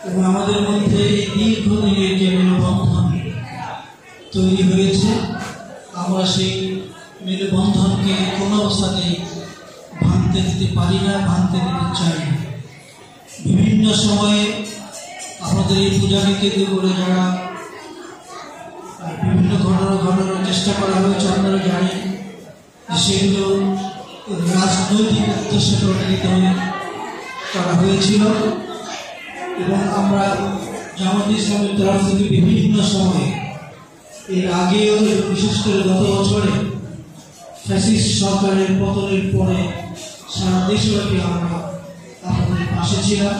এবং আমাদের মধ্যে এই দীর্ঘদিনের যে মেলবন্ধন তৈরি হয়েছে, আমরা সেই মেলবন্ধনকে কোনো অবস্থাতেই ভাঙতে দিতে পারি না, ভাঙতে দিতে চাই না। বিভিন্ন সময়ে আমাদের এই পূজাকে কেন্দ্র করে যারা বিভিন্ন ঘটনা ঘটানোর চেষ্টা করা হয়েছে, আপনারা জানেন সেগুলো রাজনৈতিক উদ্দেশ্য প্রণোদিত করা হয়েছিল। এবং আমরা জামাত ইসলামের তরফ থেকে বিভিন্ন সময়ে এর আগেও, বিশেষ করে গত বছরে ফ্যাসিস্ট সরকারের পতনের পরে সারা দেশব্যাপী আমরা আপনাদের পাশে ছিলাম।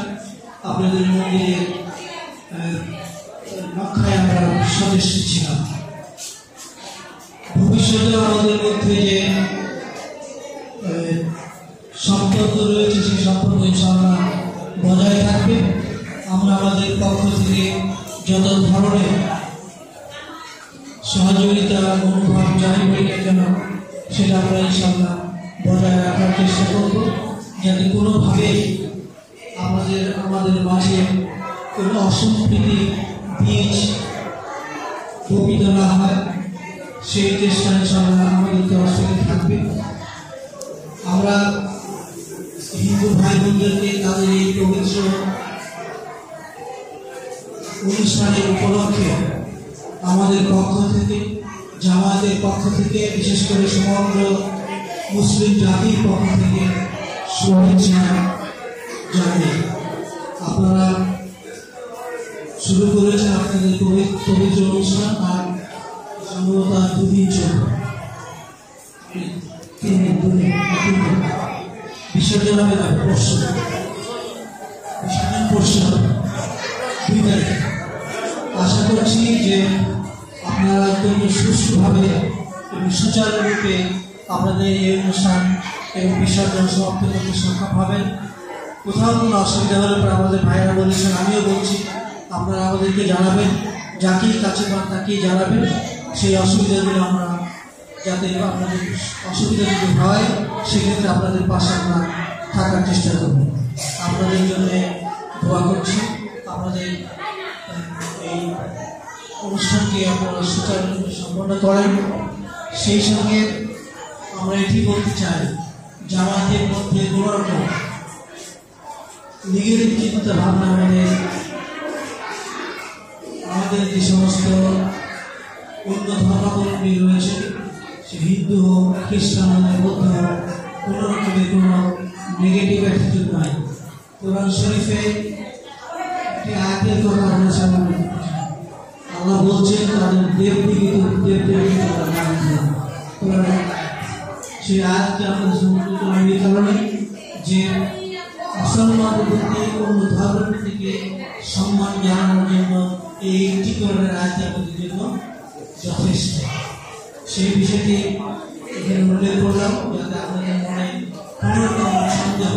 আপনাদের মন্দিরের রক্ষায় আমরা সদস্য ছিলাম। ভবিষ্যতে আমাদের মধ্যে যে সম্পর্ক রয়েছে সেই সম্পর্ক ইনশাআল্লাহ বজায় থাকবে। আমরা আমাদের পক্ষ থেকে যত ধরনের সহযোগিতা মনোভাব জারি করি না কেন, সেটা আমরা ইনশাআল্লাহ বজায় রাখার চেষ্টা করব, যাতে কোনোভাবেই আমাদের মাঝে কোনো অসম্প্রীতি বীজ বপিত না হয়, সেই চেষ্টা ইনশাআল্লাহ আমাদের তরফ থেকে থাকবে। আমরা হিন্দু ভাই বোনদেরকে তাদের এই পবিত্র অনুষ্ঠানের উপলক্ষে আমাদের পক্ষ থেকে, জামাতের পক্ষ থেকে, বিশেষ করে সমগ্র মুসলিম জাতির পক্ষ থেকে শুভেচ্ছা জানাই। আপনারা শুরু করেছেন আপনাদের পবিত্র অনুষ্ঠান, আর সম্ভবত 2 দিন চলবে, 3 দিন বিসর্জন হবে না, পরশু বিসর্জন পরশু হবে 2 তারিখ। আশা করছি যে আপনারা অত্যন্ত সুষ্ঠুভাবে এবং সুচারুরূপে আপনাদের এই অনুষ্ঠান এবং বিসর্জন সমাপ্ত করতে সক্ষম হবেন। কোথাও কোনো অসুবিধা হলে পরে আমাদের ভাইয়েরা বলেছেন, আমিও বলছি, আপনারা আমাদেরকে জানাবেন, যাকেই কাছে পান তাকেই জানাবেন। সেই অসুবিধাগুলো আমরা যাতে আপনাদের অসুবিধা যদি হয় সেক্ষেত্রে আপনাদের পাশে আমরা থাকার চেষ্টা করব। আপনাদের জন্য দোয়া করছি, আপনাদের এই অনুষ্ঠানকে আপনারা সুচারুরূপে সম্পন্ন করেন। সেই সঙ্গে আমরা এটি বলতে চাই, জামাতের মধ্যে কোনো রকম নেগেটিভ চিন্তা ভাবনা আমাদের যে সমস্ত অন্য ধর্মাবলম্বী রয়েছে, সে হিন্দু হোক, খ্রিস্টান হোক, বৌদ্ধ হোক, কোনো রকমের কোনো নেগেটিভ অ্যাটিটিউড নাই। কোরআন শরীফে একটি আয়াতের কথা আমরা সামনে আল্লাহ বলছেন, তাদের দেবদেবী সেই আয়াতকে আমাদের সমর্থিত এই কারণে যে মুসলমানদের প্রতি অন্য ধর্মের থেকে সম্মান জানানোর জন্য এই একটি ধরনের আয়াত আমাদের জন্য যথেষ্ট। সেই বিষয়টি এখানে উল্লেখ করলাম, যাতে আপনাদের মনে কোনো রকম সন্দেহ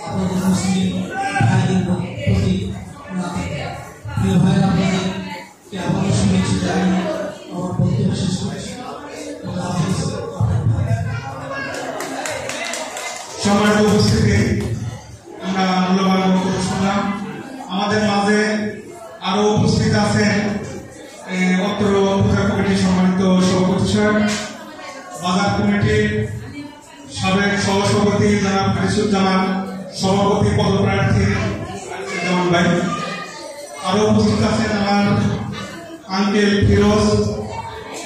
আপনাদের মুসলিম ভাইদের প্রতি না থাকে। প্রিয় ভাই, আপনাদেরকে আবারও শুভেচ্ছা জানিয়ে আমার বক্তব্য শেষ করছি। সম্মানিত উপস্থিতি, আমরা মূল্যবান বক্তব্য শুনলাম। আমাদের মাঝে আরো উপস্থিত আছেন অত্র পূজা কমিটির সম্মানিত সভাপতি সাহেব, বাজার কমিটির সাবেক সহসভাপতি জনাব হারিসুজ্জামান, সভাপতি পদপ্রার্থী হারিসুজ্জামান ভাই। আরো উপস্থিত আছেন আমার আঙ্কেল ফিরোজ,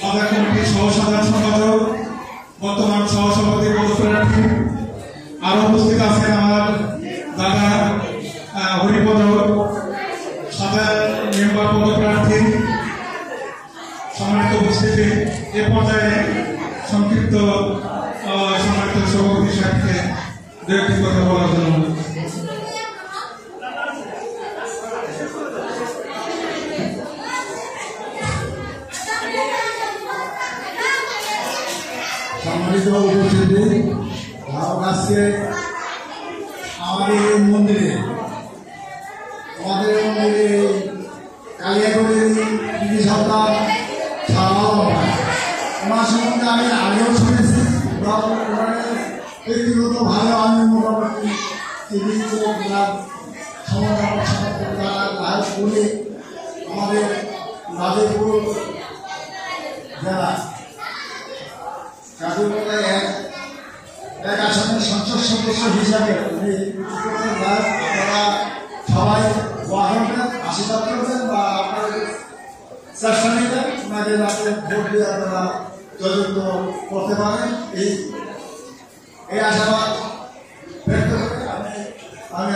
বাজার কমিটির সহসাধারণ সম্পাদক, বর্তমান সহসভাপতি পদপ্রার্থী। আরো উপস্থিত আছেন আমার দাদা হরিপদ, সাধারণ মেম্বার পদপ্রার্থী। সম্মানিত উপস্থিতি, এ পর্যায়ে সংক্ষিপ্ত সম্মানিত সভাপতি সাহেবকে দু একটি কথা বলার জন্য সম্মানিত উপস্থিতি, আজকে আমাদের মন্দিরে কালিয়াগড়ের দিদি সন্তান ওনার সম্বন্ধে আমি আগেও শুনেছি। ব্যক্তিগতভাবে আমি মোটামুটি টিভি সম্বন্ধে কাকুর এক আসনের সংসদ সদস্য হিসাবে উনি আপনারা সবাই দোয়া করবেন, আশীর্বাদ করবেন বা আপনাদের চেষ্টা নেবেন ওনাকে যাতে ভোট দিয়ে আপনারা জয়যুক্ত করতে পারেন এই আশাবাদ ব্যক্ত করে আমি